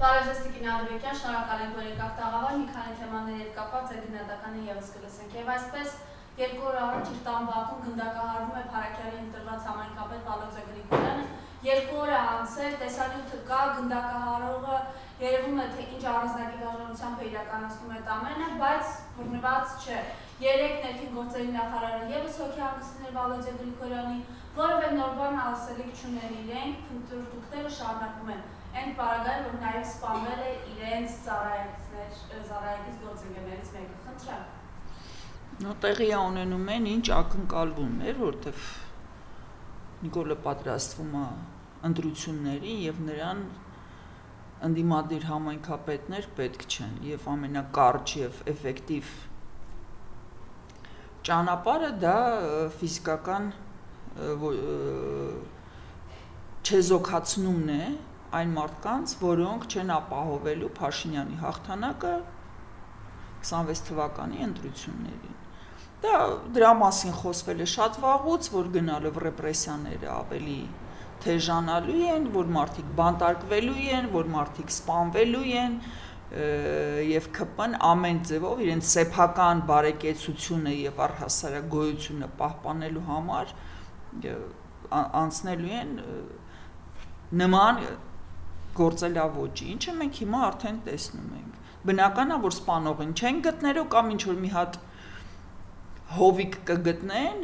Բարեժեստիկին Ալիբեկյան, շնորհակալ ենք, որ եկաք տաղավար, մի քանի թեմաների հետ կապված ձեր գնահատականը ևս կլսենք։ Եվ այսպես 2 օր առաջ իր տան բակում գնդակահարվում է Փարաքյալի ընտրված համայնքապետ Վալոձե Գրիգորյանը։ 2 օր է անցել, տեսանյութը կա, գնդակահարողը երևում է, թե ինչ առանձնակի դաշնությամբ է իրականացնում այդ ամենը, բայց բռնված չէ։ 3 ներքին գործերի նախարարը ևս հոգեհանգստներ Վալոձե Գրիգորյանի, որևէ նոր բան ասելիք չուներ իրենք, փնտրտուքները շարունակվում են։ Այն պարագայում, որ նաև սպանվել է իրենց ծառայակից գործընկերներից մեկը, խնդրեմ։ Տեղի ունենում են ինչ ակնկալվում էր, որտեվ Նիկոլը պատրաստվում է ընտրությունների եւ նրան ընդդիմադիր համայնքապետներ պետք չեն եւ ամենակարճ եւ էֆեկտիվ ճանապարհը դա ֆիզիկական չեզոքացնումն է այն մարդկանց, որոնք չեն ապահովելու Փաշինյանի հաղթանակը 26 թվականի ընտրություններին։ Դրա մասին խոսվել է շատ վաղուց, որ գնալով ռեպրեսիաները ավելի թեժանալու են, որ մարդիկ բանտարկվելու են, որ մարդիկ սպանվելու են եւ ԿՊ-ն ամեն ձևով իրենց սեփական բարեկեցությունը եւ առհասարակ գոյությունը պահպանելու համար անցնելու են նման գործելավոճի, ինչը մենք հիմա արդեն տեսնում ենք։ Բնական է, որ սպանողին չեն գտնելու կամ ինչ որ մի հատ հովիկ կգտնեն,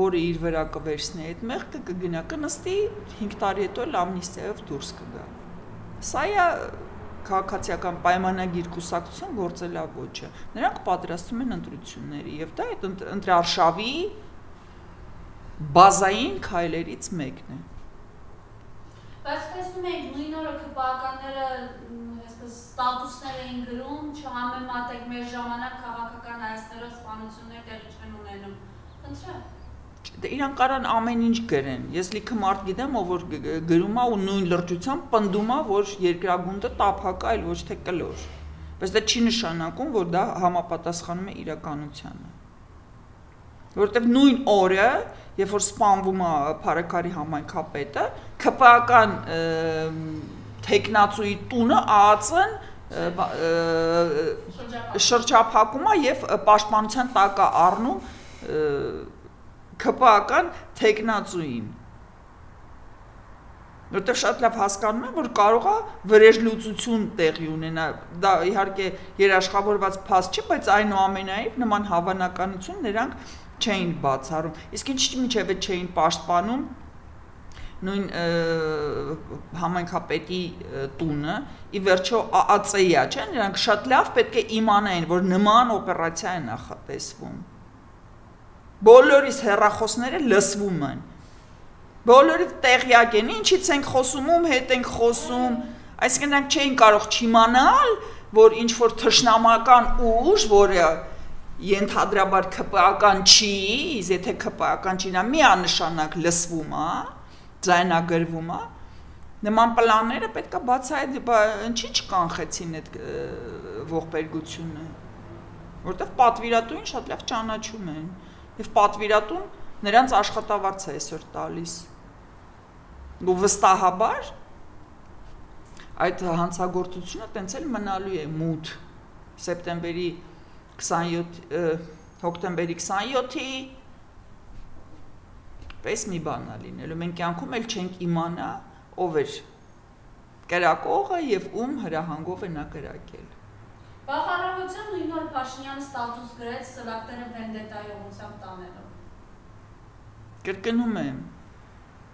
որը իր վրա կվերցնի այդ մեղքը, կգնա կնստի 5 տարի հետո ամնիստիայով դուրս կգա։ Սա է քաղաքացիական պայմանագիր կուսակցություն գործելավոճը։ Նրանք պատրաստում են ընտրությունների եւ դա այդ ընտրարշավի բազային քայլերից մեկն է։ Բայց տեսնում ենք նույն օրը ԿՊԱ-ականները այսպես ստատուսներ էին գրում, չհամեմատեք մեր ժամանակ քաղաքական հայացքներով սպանություններ տեղի չեն ունենում։ Խնդրեմ։ Իրանք կարան ամեն ինչ գրեն։ Ես լիքը մարդ գիտեմ, ով որ գրում է ու նույն լրջությամբ պնդում է, որ երկրագունդը տափակ է, այլ ոչ թե կլոր։ Բայց դա չի նշանակում, որ դա համապատասխանում է իրականությանը։ Որովհետև նույն օրը, երբ որ սպանվում է Փարաքարի համայնքապետը, ԿՊԱ-ական թեկնածուի տունը ԱԱՑ-ն շրջափակում է եւ պաշտպանության տակ է առնում ԿՊԱ-ական թեկնածուին։ Որտեղ շատ լավ հասկանում եմ, որ կարող է վրեժլուծություն տեղի ունենա։ Դա իհարկե երաշխավորված փաստ չի, բայց այնուամենայնիվ նման հավանականություն նրանք չէին բացառում։ Իսկ ինչ մինչև չէին պաշտպանում նույն համայնքապետի տունը, ի վերջո ԱԱՑ-յա, չէ՞, նրանք շատ լավ պետք է իմանային, որ նման օպերացիա է նախատեսվում։ Բոլորիս հեռախոսները լսվում են։ Բոլորը տեղյակ են, ինչից ենք խոսում, ում հետ ենք խոսում, այսինքն նրանք չէին կարող չիմանալ, որ ինչ որ թշնամական ուժ, որը ենթադրաբար ԿՊԱ-ական չի, իսկ եթե ԿՊԱ-ական չի, նա միանշանակ լսվում է, ձայնագրվում է, նման պլանները պետք է բացահայտել, ինչի չկանխեցին այդ ողբերգությունը, որտեղ պատվիրատուին շատ լավ ճանաչում են, եւ պատվիրատուն նրանց աշխատավարձ է այսօր տալիս։ Ու վստահաբար այդ հանցագործությունը տենց էլ մնալու է մութ սեպտեմբերի 27 հոկտեմբերի 27-ի պես մի բան է լինելու։ Մենք կյանքում էլ չենք իմանա ով էր կրակողը եւ ում հրահանգով է նա կրակել։ Բախարարության նույն օր Փաշինյանը ստատուս գրեց սրակները վենդետայի ուղղությամբ տանելով։ Կրկնում եմ։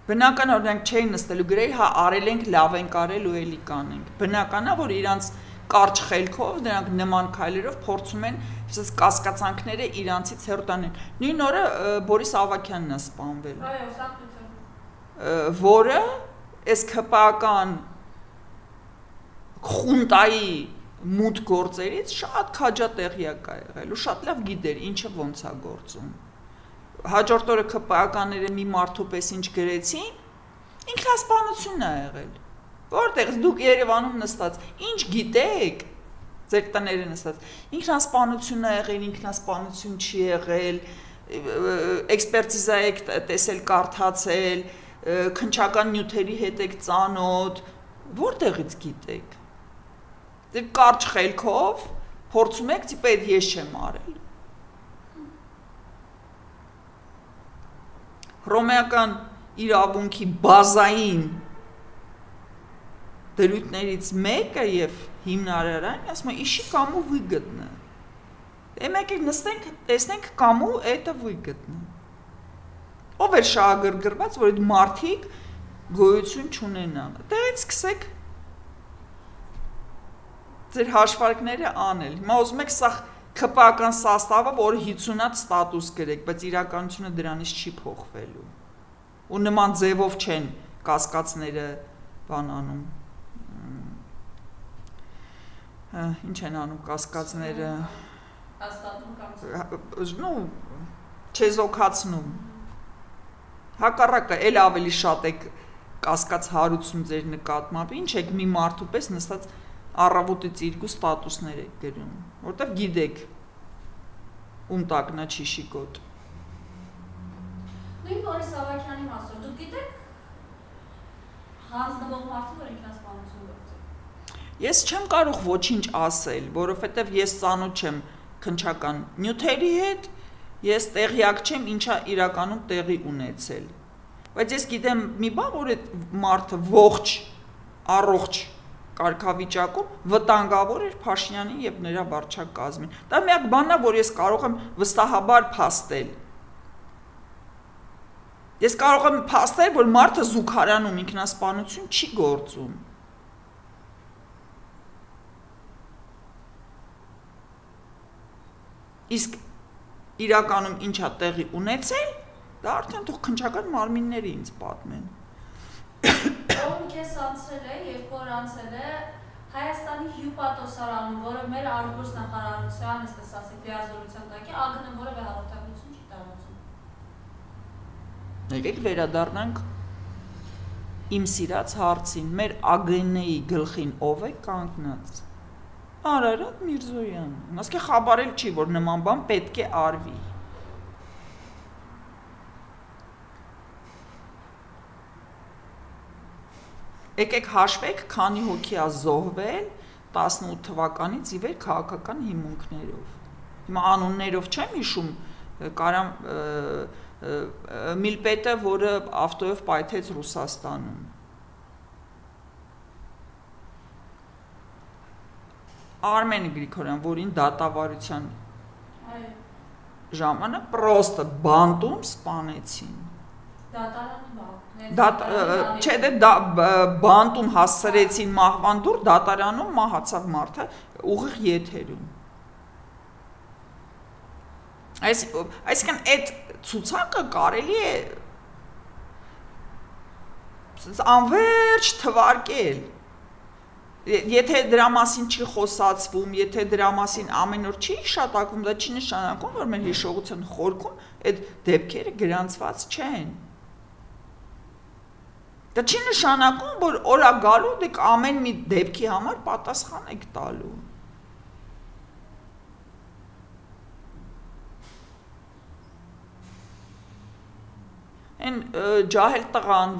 Բնական է, որ նրանք չէին նստելու գրել, հա արել ենք, լավ ենք արել ու էլի կանենք։ Բնական է, որ իրանց կարճ խելքով նրանք նման քայլերով փորձում են այսպես կասկածանքները իրանցից հեռու տանել։ Նույն օրը Բորիս Ավագյանն է սպանվել։ Այո, սա որը այս ԿՊԱ-ական խունտայի մութ գործերից շատ քաջատեղյակ է եղել ու շատ լավ գիտեր ինչը ոնց է գործում։ Հաջորդ օրը ԿՊԱ-ականները մի մարդու պես ինչ գրեցին, ինքնասպանություն է եղել։ Որտեղ դուք Երևանում նստած, ինչ գիտեք, ձեր տները նստած, ինքնասպանություն է եղել, ինքնասպանություն չի եղել, էքսպերտիզա եք տեսել, կարդացել, քննչական նյութերի հետ եք ծանոթ, Որտեղից գիտեք։ Դե կարճ խելքով փորձում եք, տիպ այդ ես չեմ արել։ Հռոմեական իրավունքի բազային դրույթներից մեկը եւ հիմնարարային, ասում եմ, իշի կամու выгодно։ Դե մեկը նստենք, տեսնենք կամու это выгодно։ Ով է շահագրգռված, որ այդ մարդիկ գոյություն չունենան։ Դերից սկսեք ձեր հաշվարկները անել։ Հիմա ուզում եք սա ԿՊԱ-ական սաստավը, որը 50-ած ստատուս գրեք, բայց իրականությունը դրանից չի փոխվելու։ Ու նման ձևով չեն կասկածները բան անում։ Ինչ են անում կասկածները։ Ну, չեզոքացնում։ Հակառակը էլ ավելի շատ եք կասկած հարուցում ձեր նկատմամբ, ինչ եք մի մարդու պես նստած առավոտից երկու ստատուսներ եք գրում, որտեվ գիտեք ում տակնա չի շիկոտ։ Նույն Բորիս Ավագյանի մասով, դուք գիտեք հանձնվող մարդու, որ ինքնասպանություն գործի։ Ես չեմ կարող ոչինչ ասել, որովհետև ես ծանոթ չեմ քննչական նյութերի հետ, ես տեղյակ չեմ ինչա իրականում տեղի ունեցել։ Բայց ես գիտեմ մի բան, որ այդ մարդը ողջ, առողջ կարգավիճակում վտանգավոր էր Փաշինյանին եւ նրա վարչակազմին։ Դա միակ բանն է, որ ես կարող եմ վստահաբար փաստել։ Ես կարող եմ փաստել, որ մարդը Զուգարանում ինքնասպանություն չի գործում։ Իսկ իրականում ինչա տեղի ունեցել, դա արդեն թող քննչական մարմինները ինձ պատմեն։ Ով քեզ անցել է, երբ որ անցել է Հայաստանի հյուպատոսարանում, որը մեր արգոս նախարարության, այսպես ասենք, լիազորության տակ է, ԱԳՆ-ը որևէ հաղորդագրություն չի տարածում։ Եկեք վերադառնանք իմ սիրած հարցին, մեր ԱԳՆ-ի գլխին ով է կանգնած։ Արարատ Միրզոյանը։ Ասկե խաբարել չի, որ նման բան պետք է արվի։ Եկեք հաշվեք, քանի հոգի է զոհվել 18 թվականից ի վեր քաղաքական հիմունքներով։ Հիմա անուններով չեմ հիշում, կարամ Միլպետը, որը ավտոյով պայթեց Ռուսաստանում։ Արմեն Գրիգորյան, որին դատավարության ժամանակ պրոստը բանտում սպանեցին։ Չէ, դե բանտում հասցրեցին մահվան դուր, դատարանում մահացավ մարդը ուղիղ եթերում։ Այսինքն այդ ցուցակը կարելի է անverջ թվարկել։ Եթե դրա մասին չի խոսացվում, եթե դրա մասին ամեն օր չի հիշատակվում, դա չի նշանակում, որ մեր հիշողության խորքում այդ դեպքերը գրանցված չեն։ Դա չի նշանակում, որ օրա գալու դեք ամեն մի դեպքի համար պատասխան եք տալու։ Այն ջահել տղան,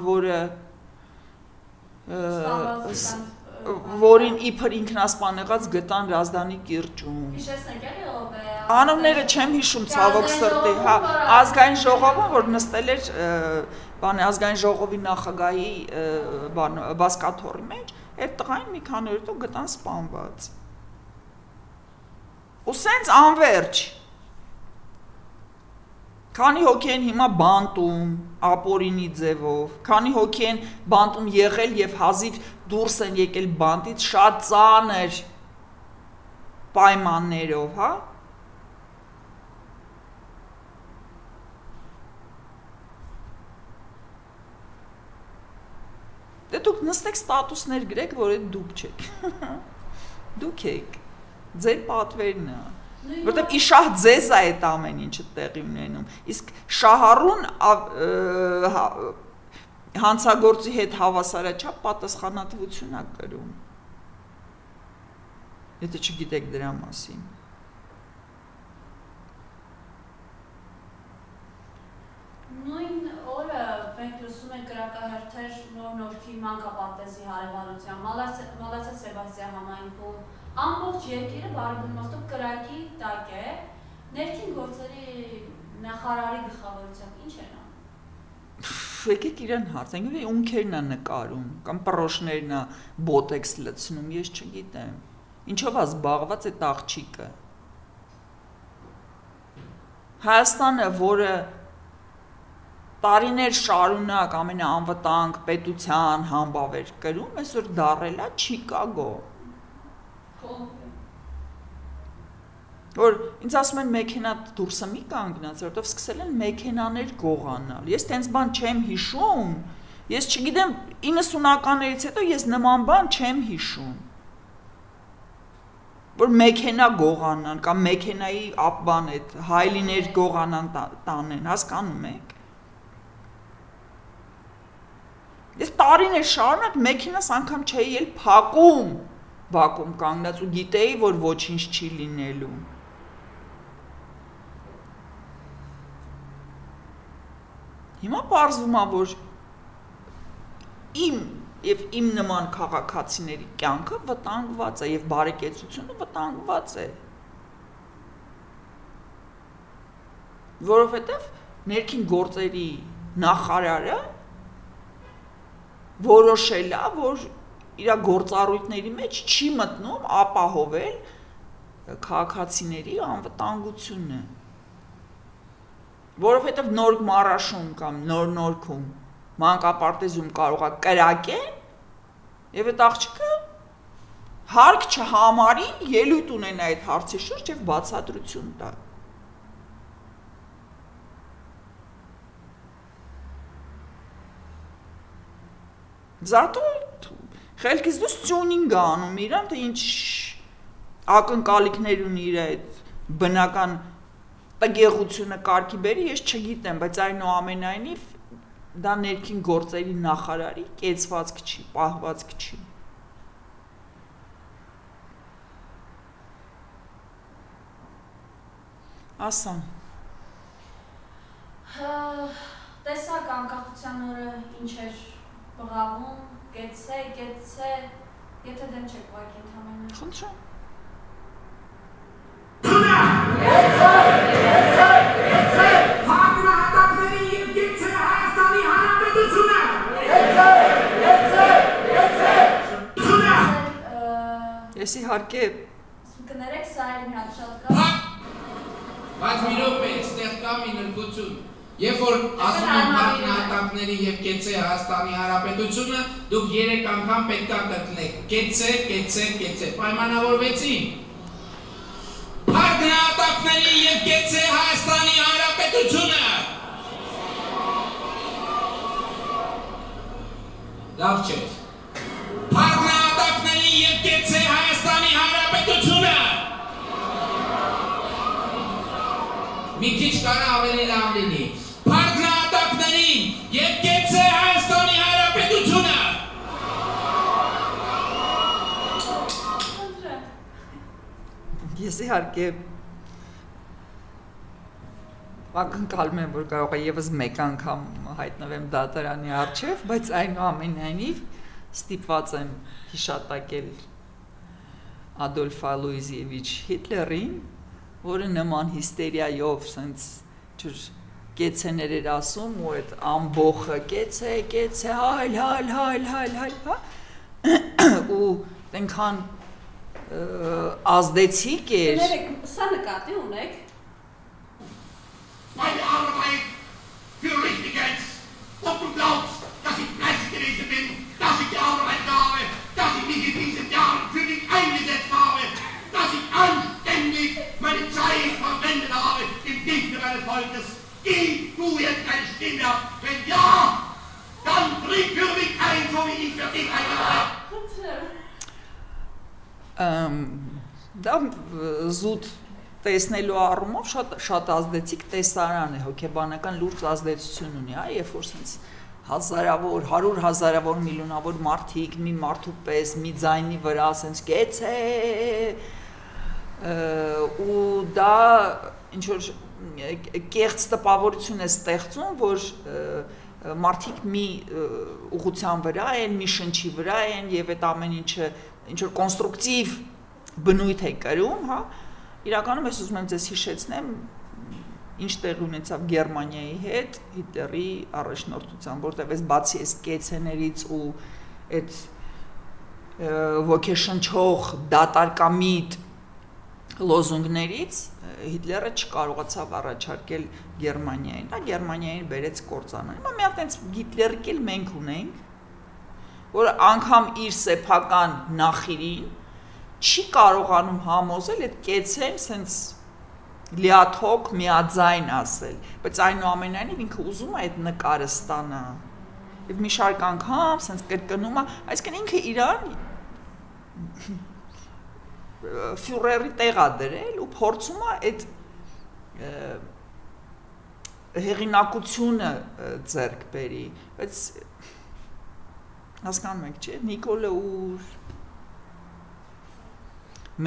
որին իբր ինքնասպան եղած գտան Ռազդանի կիրճում։ Հիշեցնեք էլի ով է։ Անունները չեմ հիշում ցավոք սրտի, հա, ազգային ժողովում, որ նստել էր բան ազգային ժողովի նախագահի բան բասկաթոռի մեջ, այդ տղային մի քանի օր հետո գտան սպանված։ Ու սենց անverջ Քանի հոգի են հիմա բանտում, ապորինի ձևով, քանի հոգի են բանտում եղել եւ հազիվ դուրս են եկել բանտից շատ ծանր պայմաններով, հա? Դե դուք նստեք ստատուսներ գրեք, որ այդ դուք չեք։ Դուք եք։ Ձեր պատվերն է։ Որտեւ իշահ ձեզ է այդ ամեն ինչը տեղի ունենում։ Իսկ շահառուն հանցագործի հետ հավասարաչափ պատասխանատվություն է կրում։ Եթե չգիտեք դրա մասին։ Նույն օրը մենք լսում ենք կրակահերթեր նոր-նորքի մանկապարտեզի հարևանությամբ, Մալացա Սեբաստիա համայնքում, ամբողջ երկիրը բարի իմաստով կրակի տակ է, ներքին գործերի նախարարի գլխավորությամբ ինչ են անում։ Եկեք իրեն հարցնենք, ունքերն է նկարում, կամ պրոշներն է բոտեքս լցնում, ես չգիտեմ։ Ինչով է զբաղված այդ աղջիկը։ Հայաստանը, որը տարիներ շարունակ ամենաանվտանգ պետության համբավ էր կրում, այսօր դառել է Չիկագո։ Որ ինձ ասում են մեքենա դուրսը մի կանգնած, որովհետև սկսել են մեքենաներ գողանալ։ Ես տենց բան չեմ հիշում, ես չգիտեմ 90-ականներից հետո ես նման բան չեմ հիշում։ Որ մեքենա գողանան կամ մեքենայի բան այդ հայլիներ գողանան տանեն, հասկանում եք։ Ես տարիներ շարունակ մեքենաս անգամ չէի էլ փակում Բաքում կանգնած ու գիտեի, որ ոչինչ չի լինելու։ Հիմա պարզվում է, որ իմ նման քաղաքացիների կյանքը վտանգված է եւ բարեկեցությունը վտանգված է։ Որովհետեւ ներքին գործերի նախարարը որոշել է, որ իր գործառույթների մեջ չի մտնում ապահովել քաղաքացիների անվտանգությունը։ Որովհետև նոր մարաշում կամ նոր նորքում մանկապարտեզում կարող է կրակեն եւ այդ աղջիկը հարկ չհամարի ելույթ ունենա այդ հարցի շուրջ եւ բացատրություն տա։ Զատո խելքից դուրս տյունինգ է անում իրան, թե ինչ ակնկալիքներ ունի իր այդ բնական տգեղությունը կարգի բերի, ես չգիտեմ, բայց այնուամենայնիվ դա ներքին գործերի նախարարի կեցվածք չի, պահվածք չի։ Ասամ։ Տեսակ անկախության օրը ինչ էր բղավում, կեցե, եթե դեմ չեք վայք ընդհամենը։ Խնդրեմ։ Հակնահատակների և կեցե Հայաստանի Հանրապետությունը։ Ես իհարկե կներեք սա էլ մի հատ շատ կա։ Բայց մի րոպե, այստեղ կա մի նրբություն։ Երբ որ ասում են հակնահատակների և կեցե Հայաստանի Հանրապետությունը, դուք 3 անգամ պետք է կրկնեք։ Կեցե, պայմանավորվեցին։ Հակնահատակների և կեցե Հայաստանի Հանրապետությունը։ Լավ չէ։ Հակնահատակների և կեցե Հայաստանի Հանրապետությունը։ Մի քիչ կարա ավելի լավ լինի։ Հակնահատակներին և կեցե Հայաստանի Հանրապետությունը։ Ես իհարկե ակնկալում եմ, որ կարող է ևս մեկ անգամ հայտնվեմ դատարանի առջև, բայց այնուամենայնիվ ստիպված եմ հիշատակել Ադոլֆ Ալոյզիևիչ Հիտլերին, որը նման հիստերիայով սենց կեցեներ էր ասում ու այդ ամբողը կեցե, հայլ, ու այնքան ազդեցիկ էր։ Սա նկատի ունեք։ Meine Arbeit für Richtiges. Ob du glaubst, dass ich fleißig gewesen bin, dass ich gearbeitet habe, dass ich mich in diesen Jahren für dich eingesetzt habe, dass ich anständig meine Zeit verwendet habe im Dienste meines Volkes. Gib du jetzt deine Stimme ab. Wenn ja, dann tritt für mich ein, so wie ich für dich Դա զուտ տեսնելու առումով շատ ազդեցիկ տեսարան է, հոգեբանական լուրջ ազդեցություն ունի, երբ որ սենց հազարավոր, 100 հազարավոր միլիոնավոր մարդիկ մի մարդու պես մի ձայնի վրա սենց կեցե ու դա ինչ որ կեղծ տպավորություն է ստեղծում, որ մարդիկ մի ուղղության վրա են, մի շնչի վրա են եւ այդ ամեն ինչը ինչ որ կոնստրուկտիվ բնույթ է կրում, հա, իրականում ես ուզում եմ ձեզ հիշեցնեմ ինչ տեղ ունեցավ Գերմանիայի հետ Հիտլերի առաջնորդությամբ, որտեղ այս բացի այս կեցեներից ու այդ ոգեշնչող դատարկամիտ լոզունգներից Հիտլերը չկարողացավ առաջարկել Գերմանիային, դա Գերմանիային բերեց կործանան։ Հիմա մի հատ այնց Հիտլերիկ էլ մենք ունենք, որ անգամ իր սեփական նախիրին չի կարողանում համոզել այդ կեցեն սենց լիաթոք միաձայն ասել, բայց այնուամենայնիվ ինքը ուզում է այդ նկարը ստանա եւ մի շարք անգամ սենց կրկնում է, այսինքն ինքը իրան ֆյուրերի տեղա դրել ու փորձում է այդ հեղինակությունը ձեռք բերի, բայց հասկանում եք, չէ՞, Նիկոլը ուր,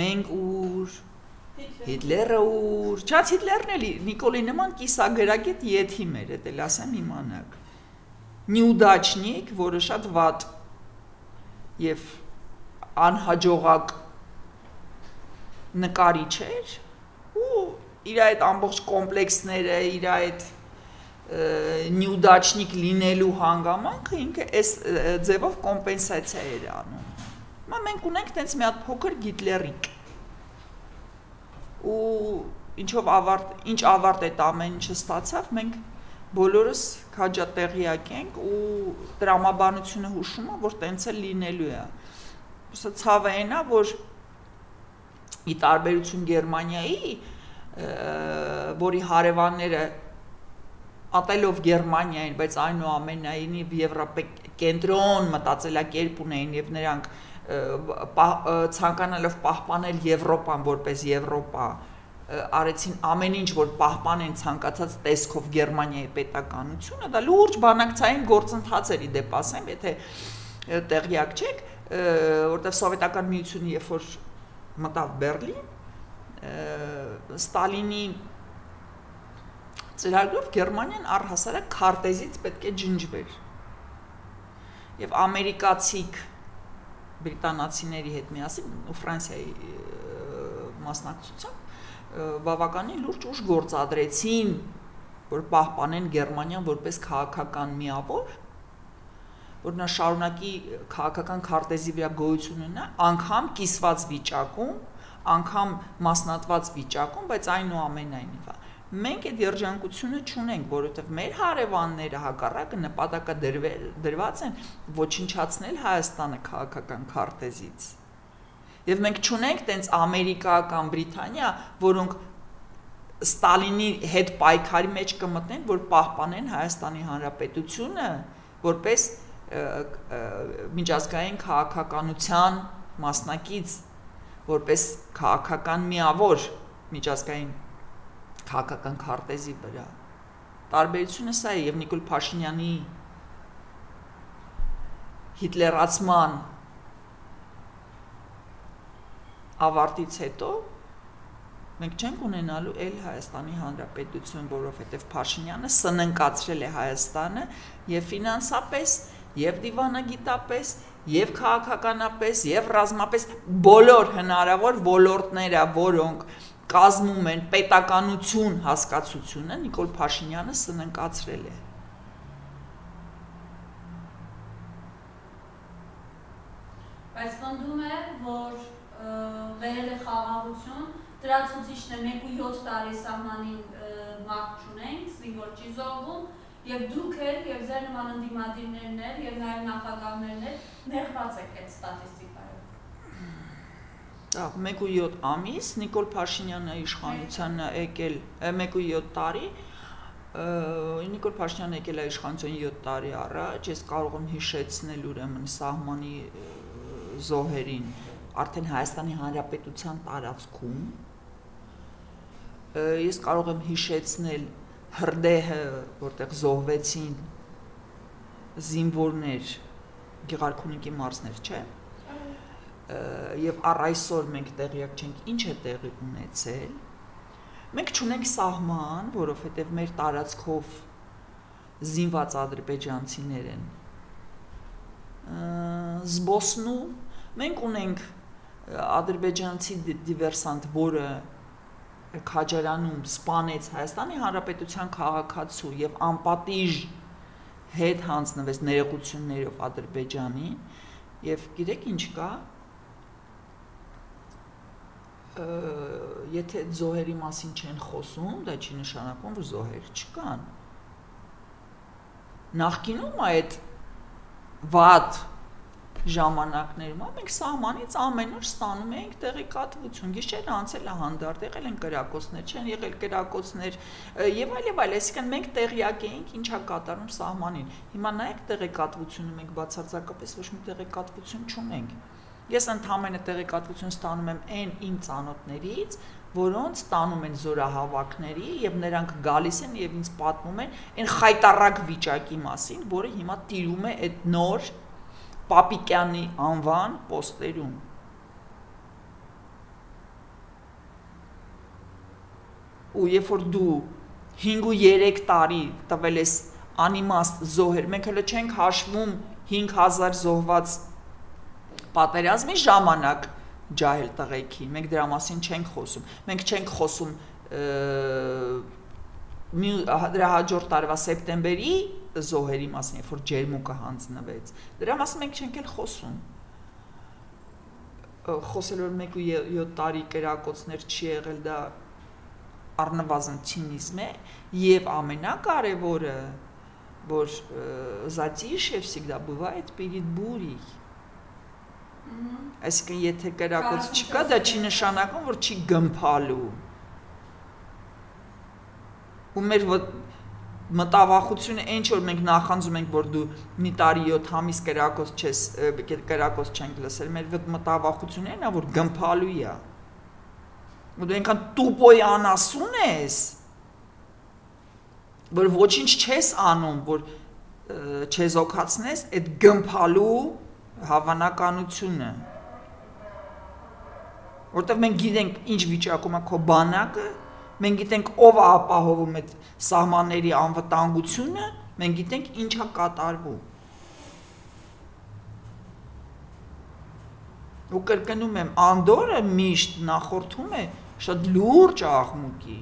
մենք ուր, Հիտլերը ուր, չած Հիտլերն էլի Նիկոլի նման կիսագրագետ եթիմ էր, էդ էլ ասեմ իմանաք, նյուդաչնիկ, որը շատ վատ եւ անհաջողակ նկարիչ էր ու իր այդ ամբողջ կոմպլեքսները, իր այդ նյուդաչնիկ լինելու հանգամանքը ինքը այս ձևով կոմպենսացիա էր անում։ Հիմա մենք ունենք տենց մի հատ փոքր Հիտլերիկ ու ինչ ավարտ այդ ամեն ինչը ստացավ, մենք բոլորս քաջատեղյակ ենք ու տրամաբանությունը հուշում է, որ տենց էլ լինելու է։ Սա ցավը այն է, որ ի տարբերություն Գերմանիայի, որի հարևանները ատելով Գերմանիային, բայց այնուամենայնիվ եվրոպական մտածելակերպ ունեին եւ նրանք ցանկանալով պահպանել Եվրոպան որպես Եվրոպա, արեցին ամեն ինչ, որ պահպանեն ցանկացած տեսքով Գերմանիայի պետականությունը, դա լուրջ բանակցային գործընթաց էր, իդեպ ասեմ, եթե տեղյակ չեք, որտեղ սովետական միությունը երբ որ մտավ Բերլին, Ստալինի ծրագրով Գերմանիան առհասարակ քարտեզից պետք է ջնջվեր։ Եվ ամերիկացիք բրիտանացիների հետ միասին ու Ֆրանսիայի մասնակցությամբ բավականին լուրջ ուժ գործադրեցին, որ պահպանեն Գերմանիան որպես քաղաքական միավոր, որ նա շարունակի քաղաքական քարտեզի վրա գոյություն ունենա, անգամ կիսված վիճակում, անգամ մասնատված վիճակում, բայց այնուամենայնիվ մենք այդ երջանկությունը չունենք, որովհետև մեր հարևանները հակառակը նպատակադրված են ոչնչացնել Հայաստանը քաղաքական քարտեզից։ Եվ մենք չունենք տենց Ամերիկա կամ Բրիտանիա, որոնք Ստալինի հետ պայքարի մեջ կմտնեն, որ պահպանեն Հայաստանի Հանրապետությունը որպես միջազգային քաղաքականության մասնակից, որպես քաղաքական միավոր միջազգային քաղաքական քարտեզի վրա։ Տարբերությունը սա է եւ Նիկոլ Փաշինյանի հիտլերացման ավարտից հետո մենք չենք ունենալու էլ Հայաստանի Հանրապետություն, որովհետև Փաշինյանը սննկացրել է Հայաստանը եւ ֆինանսապես, եւ դիվանագիտապես, եւ քաղաքականապես, եւ ռազմապես բոլոր հնարավոր ոլորտները, որոնք կազմում են պետականություն հասկացությունը, Նիկոլ Փաշինյանը սննկացրել է։ Բայց պնդում է, որ վերել է խաղաղություն, դրացուցիչն է 1.7 տարի սահմանին մարդ չունենք, զինվոր չի զոհվում, եւ դուք էլ եւ ձեր նման ընդդիմադիրներն էլ եւ նաեւ նախագահներն էլ նեղված եք այդ ստատիստիկայով։ 1.7 ամիս Նիկոլ Փաշինյանը իշխանության եկել 1.7 տարի, Նիկոլ Փաշինյանը եկել է իշխանության 7 տարի առաջ, ես կարող եմ հիշեցնել ուրեմն սահմանի զոհերին արդեն Հայաստանի Հանրապետության տարածքում, ես կարող եմ հիշեցնել հրդեհը, որտեղ զոհվեցին զինվորներ, Գեղարքունիքի մարզներ, չէ՞։ Եվ առ այսօր մենք տեղյակ չենք ինչ է տեղի ունեցել։ Մենք չունենք սահման, որովհետև մեր տարածքով զինված ադրբեջանցիներ են զբոսնում, մենք ունենք ադրբեջանցի դիվերսանտ, որը Քաջարանում սպանեց Հայաստանի Հանրապետության քաղաքացու եւ անպատիժ հետ հանձնվեց ներողություններով Ադրբեջանին եւ գիտեք ինչ կա եթե զոհերի մասին չեն խոսում, դա չի նշանակում, որ զոհեր չկան։ Նախկինում այդ վատ ժամանակներում մենք սահմանից ամեն օր ստանում էինք տեղեկատվություն, գիշեր անցել է հանդարտ, եղել են կրակոցներ, չեն եղել կրակոցներ եւ այլ, այսինքն մենք տեղյակ էինք ինչա կատարում սահմանին։ Հիմա նայեք տեղեկատվությունը մենք բացարձակապես ոչ մի տեղեկատվություն չունենք։ Ես ընդհանրապես տեղեկատվություն ստանում եմ այն իմ ծանոթներից, որոնց ստանում են զորահավաքների եւ նրանք գալիս են եւ ինձ պատմում են այն խայտարակ վիճակի մասին, որը հիմա տիրում է այդ նոր Պապիկյանի անվան պոստերում։ Ու երբ որ դու 5 ու 3 տարի տվել ես անիմաստ զոհեր, մենք հələ չենք հաշվում 5000 զոհված պատերազմի ժամանակ ջահել տղեկի, մենք դրա մասին չենք խոսում։ Մենք չենք խոսում դրա հաջորդ տարվա սեպտեմբերի զոհերի մասին, երբ որ ջերմուկը հանձնվեց։ Դրա մասին մենք չենք էլ խոսում։ Խոսել որ 1 ու 7 տարի կրակոցներ չի եղել, դա առնվազն ցինիզմ է, եւ ամենակարևորը, որ затишье всегда бывает перед бурей։ Այսինքն եթե կրակոց չկա, դա չի նշանակում, որ չի գմփալու։ Ու մեր մտավախությունը այն չէ որ մենք նախանձում ենք որ դու մի տարի 7 ամիս կրակոց չենք լսել, մեր մտավախությունն է որ գմփալու է։ Ու դու այնքան տուպոյ անասուն ես, որ ոչինչ չես անում, որ չեզոքացնես այդ գմփալու հավանականությունը։ Որտեղ մենք գիտենք ինչ վիճակում է քո բանակը, մենք գիտենք ով է ապահովում այդ սահմանների անվտանգությունը, մենք գիտենք ինչ է կատարվում։ Ու կրկնում եմ, Անդորը միշտ նախորդում է շատ լուրջ աղմուկի։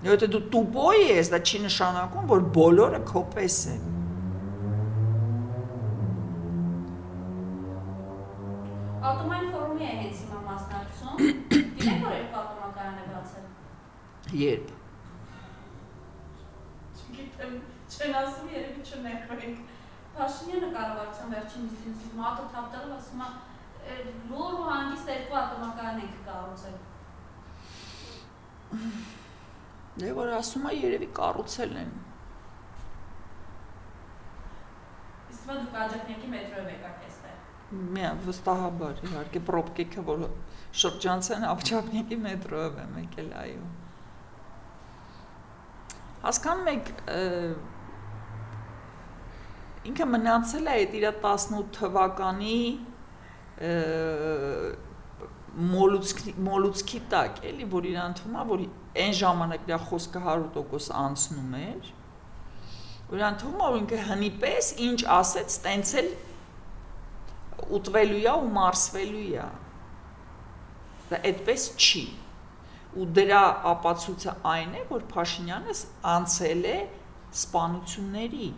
Եթե դու տուպոյ ես, դա չի նշանակում, որ բոլորը քո պես են։ Ատոմային ֆորումի է հենց հիմա մասնակցում, գիտեք, որ երբ ատոմակայան է բացել։ Երբ։ Չգիտեմ, չեն ասում, երևի չնեղվենք։ Փաշինյանը կառավարության վերջին նիստին մատը թափտելով ասում է լուր ու հանգիստ 2 ատոմակայան ենք կառուցել։ Դե որ ասում է երևի կառուցել են։ Իսկ դուք Աջափնյակի մետրոյով եկաք այստեղ։ Միա վստահաբար, իհարկե պրոբկեքը որ շրջանցեն Աջափնյակի մետրոյով եմ եկել, այո։ Հասկանում եք, ինքը մնացել է այդ իր 18 թվականի մոլուցքի տակ, էլի, որ իրան թվում է, որ այն ժամանակ իր խոսքը 100% անցնում էր, որ իրան թվում է, որ ինքը հնի պես ինչ ասեց, տենց էլ ուտվելու է ու մարսվելու է։ Դա այդպես չի։ Ու դրա ապացույցը այն է, որ Փաշինյանը անցել է սպանությունների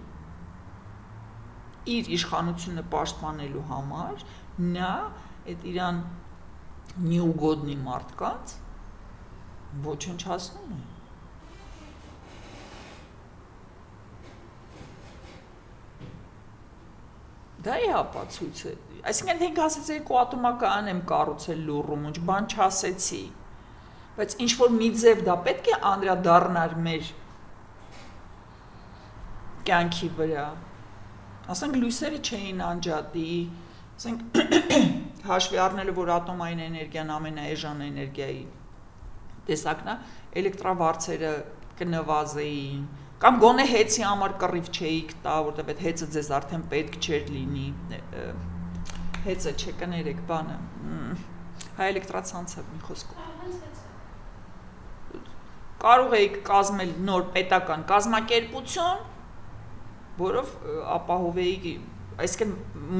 իր իշխանությունը պաշտպանելու համար, նա այդ իրան նյուգոդնի մարդկանց ոչնչացնում է։ Դա է ապացույցը։ Այսինքն մենք ասեցի 2 ատոմակայան եմ կառուցել Լուռում, ինչ բան չասեցի։ Բայց ինչ որ մի ձև դա պետք է անդրադառնար մեր կյանքի վրա։ Ասենք լույսերը չէին անջատի, ասենք հաշվի առնելով որ ատոմային էներգիան ամենաէժան էներգիայի տեսակն է, էլեկտրավարձերը կնվազեին, կամ գոնե հեծի համար կռիվ չէիք տա, որտեղ այդ հեծը ձեզ արդեն պետք չէր լինի, հեծը չկներեք բանը, հայ էլեկտրացանցը մի խոսքով։ կարող էիք կազմել նոր պետական կազմակերպություն, որով ապահովեիք, այսինքն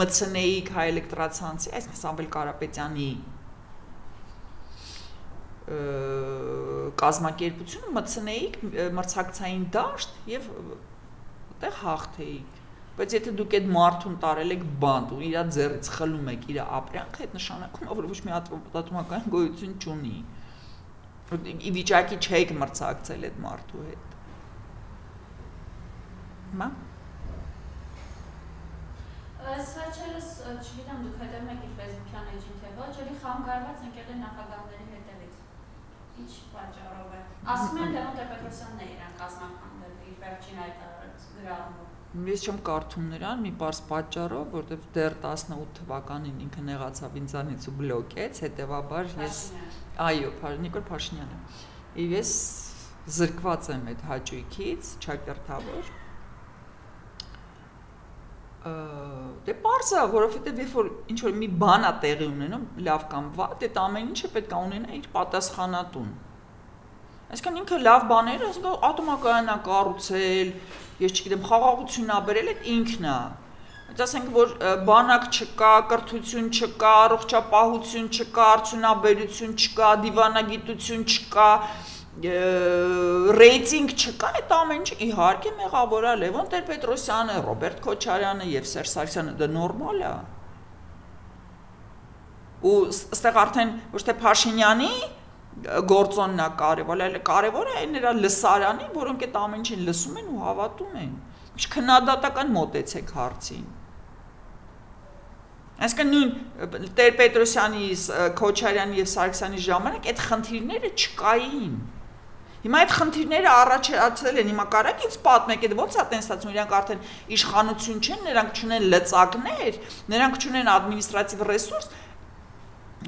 մտցնեիք հայ էլեկտրացանցի, այսինքն Սամվել Կարապետյանի կազմակերպությունը մտցնեիք մրցակցային դաշտ եւ այդտեղ հաղթեիք։ Բայց եթե դուք այդ մարդուն տարել եք բանտ ու իր ձեռից խլում եք իր ապրանքը, այդ նշանակում է, որ ոչ մի պատմական գոյություն չունի։ Ի վիճակի չեք մրցակցել այդ մարդու հետ։ Մա։ Այս վերջերս, չգիտեմ, դուք հետևում եք իր Facebook-յան էջին թե ոչ, էլի խանգարված եկել են նախագահների հետևից։ Ինչ պատճառով է։ Ասում են Լևոն Տեր-Պետրոսյանն է իրեն կազմակերպել իր վերջին հայտարարած գրառումով։ Ես չեմ կարդում նրան մի պարզ պատճառով, որտեվ դեռ 18 թվականին ինքը նեղացավ ինձանից ու բլոկեց, հետևաբար ես այո, Նիկոլ Փաշինյանը։ Եվ ես զրկված եմ այդ հաճույքից, ճակերտավոր։ Դե պարզ է, որովհետև երբ որ ինչ որ մի բան է տեղի ունենում, լավ կամ վատ, այդ ամեն ինչը պետք է ունենա իր պատասխանատուն։ Այսինքն ինքը լավ բաներ, այսինքն ատոմակայան է կառուցել, ես չգիտեմ, խաղաղություն ա բերել, այդ ինքն է։ Այդ ասենք որ բանակ չկա, կրթություն չկա, առողջապահություն չկա, արդյունաբերություն չկա, դիվանագիտություն չկա, ռեյտինգ չկա, այդ ամեն ինչ իհարկե մեղավոր է Լևոն Տեր-Պետրոսյանը, Ռոբերտ Քոչարյանը եւ Սերժ Սարգսյանը, դա նորմալ է։ Ու այստեղ արդեն ոչ թե Փաշինյանի գործոնն է կարևոր, այլ կարևոր է նրա լսարանի, որոնք այդ ամեն ինչին լսում են ու հավատում են։ Ինչ քննադատական մոտեցեք հարցին։ Այսինքն նույն Տեր-Պետրոսյանի, Քոչարյանի եւ Սարգսյանի ժամանակ այդ խնդիրները չկային։ Հիմա այդ խնդիրները առաջացել են, հիմա կարեք ինձ պատմեք, այդ ո՞նց է տեն ստացվում, իրանք արդեն իշխանություն չեն, նրանք չունեն լծակներ, նրանք չունեն ադմինիստրատիվ ռեսուրս,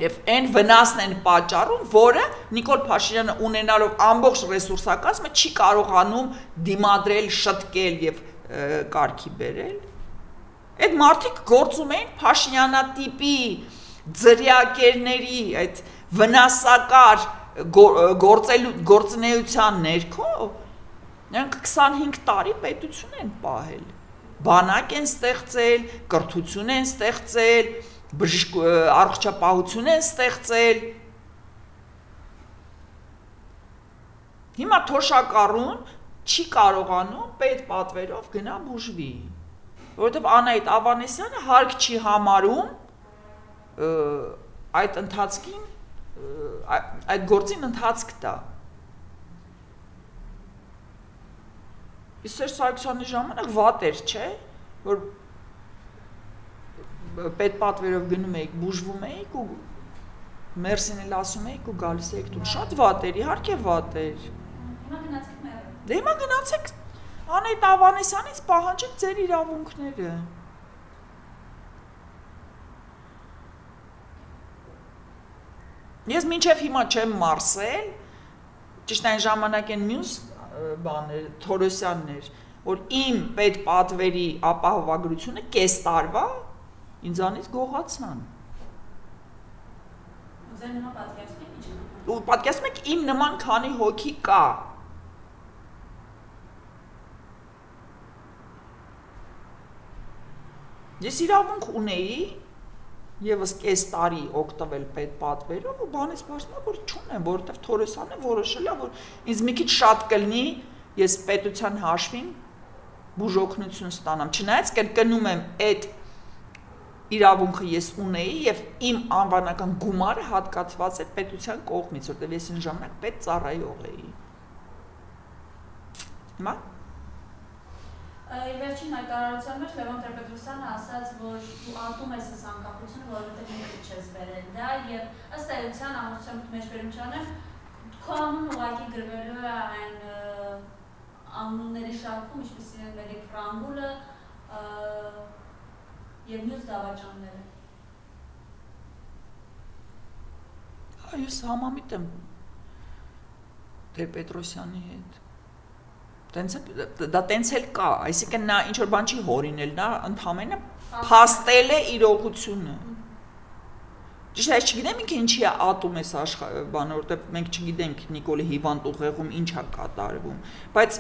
եւ այն վնասն են պատճառում, որը Նիկոլ Փաշինյանը ունենալով ամբողջ ռեսուրսակազմը չի կարողանում դիմադրել, շտկել եւ կարգի բերել։ Այդ մարդիկ գործում էին Փաշինյանատիպի ձրիակերների այդ վնասակար գործունեության ներքո, նրանք 25 տարի պետություն են պահել, բանակ են ստեղծել, կրթություն են ստեղծել, առողջապահություն են ստեղծել։ Հիմա թոշակառուն չի կարողանում պետ պատվերով գնա բուժվի, որովհետև Անահիտ Ավանեսյանը հարկ չի համարում այդ ընթացքին, այդ գործին ընթացք տա։ Իսկ Սերժ Սարգսյանի ժամանակ վատ էր, չէ, որ պետ պատվերով գնում էիք, բուժվում էիք ու մերսին էլ ասում էիք ու գալիս էիք տուն։ Շատ վատ էր, իհարկե վատ էր։ Հիմա գնացեք մեռը։ Դե հիմա գնացեք Անահիտ Ավանեսյանից պահանջեք ձեր իրավունքները։ Ես մինչև հիմա չեմ մարսել, ճիշտ այն ժամանակ են մյուս բաներ, Թորոսյաններ, որ իմ պետ պատվերի ապահովագրությունը կես տարվա ինձանից գողացան։ Ձեր նման պատկերացնեք ինչ կա։ Ու պատկերացնում եք իմ նման քանի հոգի կա։ Ես իրավունք ունեի եւս կես տարի օգտվել պետ պատվերով ու բանից բարձրացա որ չունեմ, որովհետեւ Թորոսյանը որոշել է որ ինձ մի քիչ շատ կլինի ես պետության հաշվին բուժօգնություն ստանամ։ Չնայած կրկնում եմ այդ իրավունքը ես ունեի եւ իմ անվանական գումարը հատկացված էր պետության կողմից, որովհետեւ ես այն ժամանակ պետ ծառայող էի։ Հիմա Վերջին հայտարարության մեջ Լևոն Տեր-Պետրոսյանը ասաց, որ դու ատում ես այս անկախությունը, որովհետև ինքդ չես բերել դա եւ ըստ էության ամուսնության մեջբերումչանը քո անունը ուղղակի գրվելու է այն անունների շարքում, ինչպեսին են Մերիկ Ֆրանգուլը եւ մյուս դավաճանները։ Ես համամիտ եմ Տեր-Պետրոսյանի հետ։ Դա տենց էլ կա, այսինքն նա ինչ որ բան չի հորինել, նա ընդհանրապես փաստել է իրողությունը։ Ճիշտ է, չգիտեմ ինքը ինչի է ատում էս բանը, որտեղ մենք չգիտենք Նիկոլի հիվանդ ուղեղում ինչ է կատարվում, բայց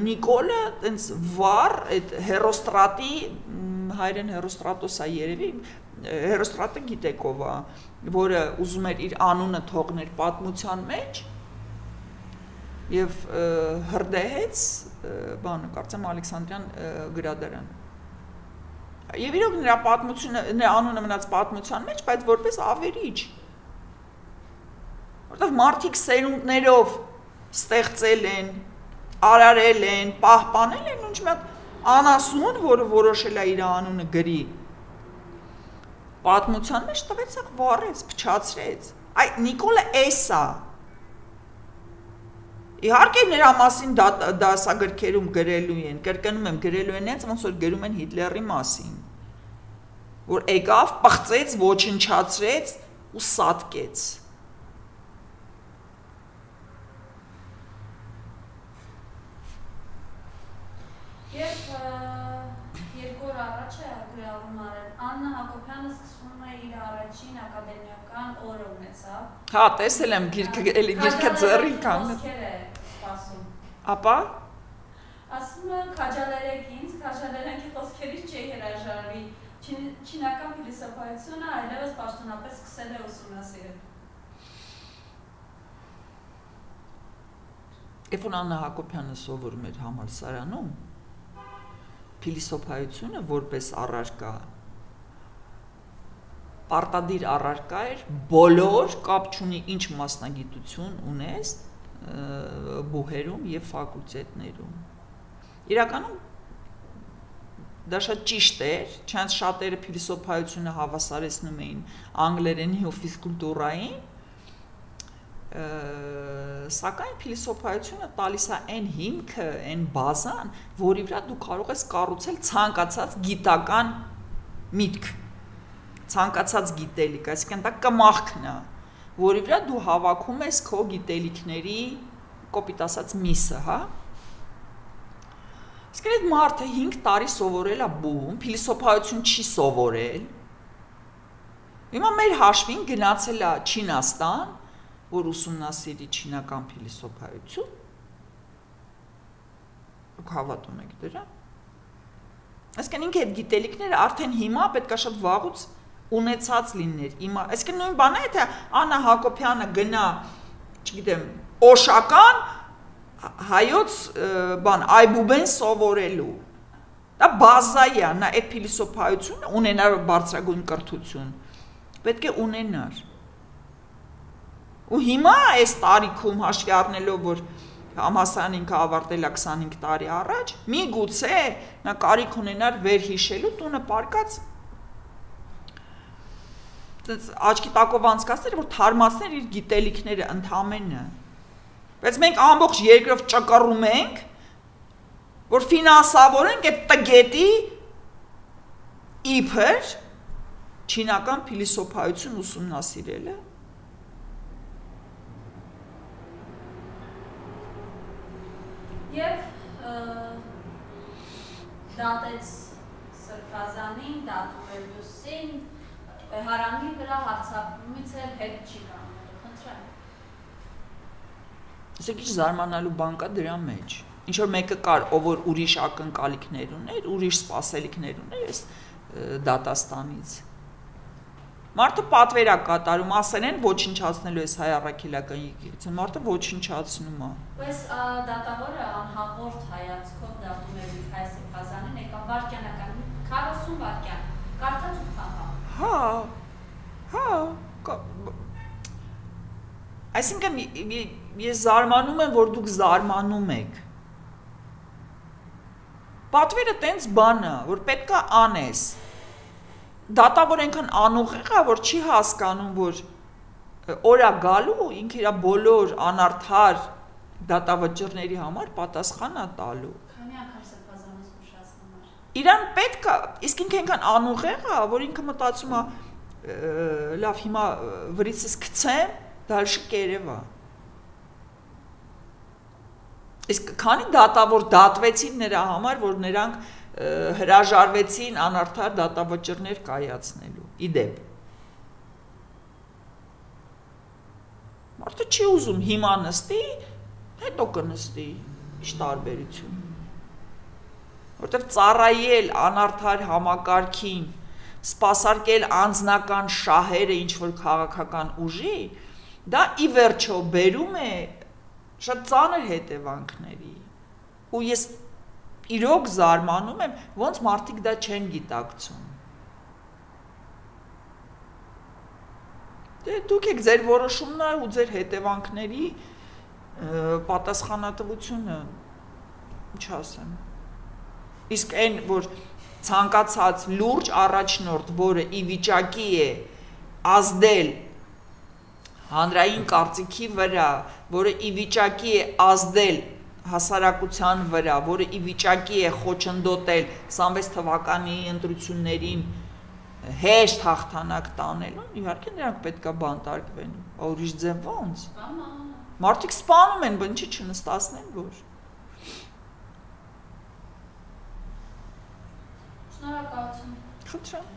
Նիկոլը տենց վառ այդ հերոստրատի հայրեն հերոստրատոս է երևի, հերոստրատը գիտեք ով է, որը ուզում էր իր անունը թողներ պատմության մեջ եւ հրդեհեց բանը, կարծեմ Ալեքսանդրյան գրադարան։ Եվ իրոք նրա պատմությունը, նրա անունը մնաց պատմության մեջ, բայց որպես ավերիչ։ Որտեղ մարդիկ սերունդներով ստեղծել են, արարել են, պահպանել են, ինչ մի հատ անասուն, որը որոշել է իր անունը գրի։ Պատմության մեջ տվեց աղ վառեց, փչացրեց։ Այ Նիկոլը էս է։ Իհարկե նրա մասին դասագրքերում գրելու են, կրկնում եմ, գրելու են հենց ոնց որ գրում են Հիտլերի մասին, որ եկավ, պղծեց, ոչնչացրեց ու սատկեց։ Եվ երկու օր առաջ է գրառում արել, Աննա Հակոբյանը սկսվում է իր առաջին ակադեմիական օրը ունեցավ։ Հա, տեսել եմ գիրքը ձեռին կանգնել։ Ապա ասում եմ քաջալերեք ինձ, քաջալերանքի խոսքերից չի հրաժարվի։ Չինական փիլիսոփայությունը այլևս պաշտոնապես սկսել է ուսումնասիրել։ Երբ Աննա Հակոբյանը սովորում էր համալսարանում, փիլիսոփայությունը որպես առարկա, պարտադիր առարկա էր, բոլոր կապ չունի ինչ մասնագիտություն ունես բուհերում եւ ֆակուլտետներում։ Իրականում դա շատ ճիշտ էր, չնայած շատերը փիլիսոփայությունը հավասարեցնում էին անգլերենի ու ֆիզկուլտուրային, սակայն փիլիսոփայությունը տալիս է այն հիմքը, այն բազան, որի վրա դու կարող ես կառուցել ցանկացած գիտական միտք, ցանկացած գիտելիք, այսինքն դա կմախքն է, որի վրա դու հավաքում ես քո գիտելիքների, կոպիտ ասած, միսը, հա։ Իսկ այդ մարդը 5 տարի սովորել է բուհում, փիլիսոփայություն չի սովորել։ Հիմա մեր հաշվին գնացել է Չինաստան, որ ուսումնասիրի չինական փիլիսոփայություն։ Դուք հավատում եք դրա։ Այսինքն ինքը այդ գիտելիքները արդեն հիմա պետք է շատ վաղուց ունեցած լիներ։ Այսինքն նույն բանը է, թե Աննա Հակոբյանը գնա, չգիտեմ, օշական հայոց բան այբուբեն սովորելու։ Դա բազա է, նա այդ փիլիսոփայությունը ունենար բարձրագույն կրթություն։ Պետք է ունենար։ Ու հիմա այս տարիքում հաշվի առնելով, որ համալսարան ինքը ավարտել է 25 տարի առաջ, միգուցե նա կարիք ունենար վերհիշելու տունը պարկած աչքի տակով անցկացներ, որ թարմացներ իր գիտելիքները ընդամենը։ Բայց մենք ամբողջ երկրով ճկռում ենք, որ ֆինանսավորենք այդ տգետի իբր չինական փիլիսոփայություն ուսումնասիրելը։ Եվ դատեց Սրբազանին, դատում էր Լուսին, Հարանի վրա հարցակումից էլ հետ չի կանգնելու, խնդրեմ։ Իսկ ինչ զարմանալու բան կա դրա մեջ։ Ինչ որ մեկը կար, ով որ ուրիշ ակնկալիքներ ուներ, ուրիշ սպասելիքներ ուներ այս դատաստանից։ Մարդը պատվեր է կատարում, ասեն են ոչնչացնելու այս հայ առաքելական եկեղեցին, մարդը ոչնչացնում է։ Բայց դատավորը անհաղորդ հայացքով դատում էր Հայ Սրբազանին, եկա վարքյանական 40 վարքյան, կարդաց ու փախա։ Հա։ Այսինքն ես զարմանում եմ, որ դուք զարմանում եք։ Պատվերը տենց բան է, որ պետք է անես։ Դատավոր այնքան անուղեղ է, որ չի հասկանում, որ օրա գալու ինքը իր բոլոր անարդար դատավճիռների համար պատասխան է տալու։ Քանի անգամ Սրբազանից ուշացնում էր։ Իրան պետք է, իսկ ինքը այնքան անուղեղ է, որ ինքը մտածում է, լավ, հիմա վրիցս գցեմ, դալշը կերև է։ Իսկ քանի դատավոր դատվեցին նրա համար, որ նրանք հրաժարվեցին անարդար դատավճիռներ կայացնելու։ Իդեպ։ Մարդը չի ուզում հիմա նստի, հետո կնստի, ինչ տարբերություն։ Որտեվ ծառայել անարդար համակարգին, սպասարկել անձնական շահերը ինչ-որ քաղաքական ուժի, դա ի վերջո բերում է շատ ծանր հետևանքների։ Ու ես իրոք զարմանում եմ, ոնց մարդիկ դա չեն գիտակցում։ Դուք եք ձեր որոշումն ու ձեր հետևանքների պատասխանատվությունը, ինչ ասեմ։ Իսկ այն, որ ցանկացած լուրջ առաջնորդ, որը ի վիճակի է ազդել հանրային կարծիքի վրա, որը ի վիճակի է ազդել հասարակության վրա, որը ի վիճակի է խոչընդոտել 26 թվականի ընտրություններին հեշտ հաղթանակ տանելուն, իհարկե նրանք պետքա բանտարկվեն, ուրիշ ձև ոնց։ Մարդիկ սպանում են, բնի չի չնստացնեն, որ։ Շնորհակալություն։ Խնդրեմ։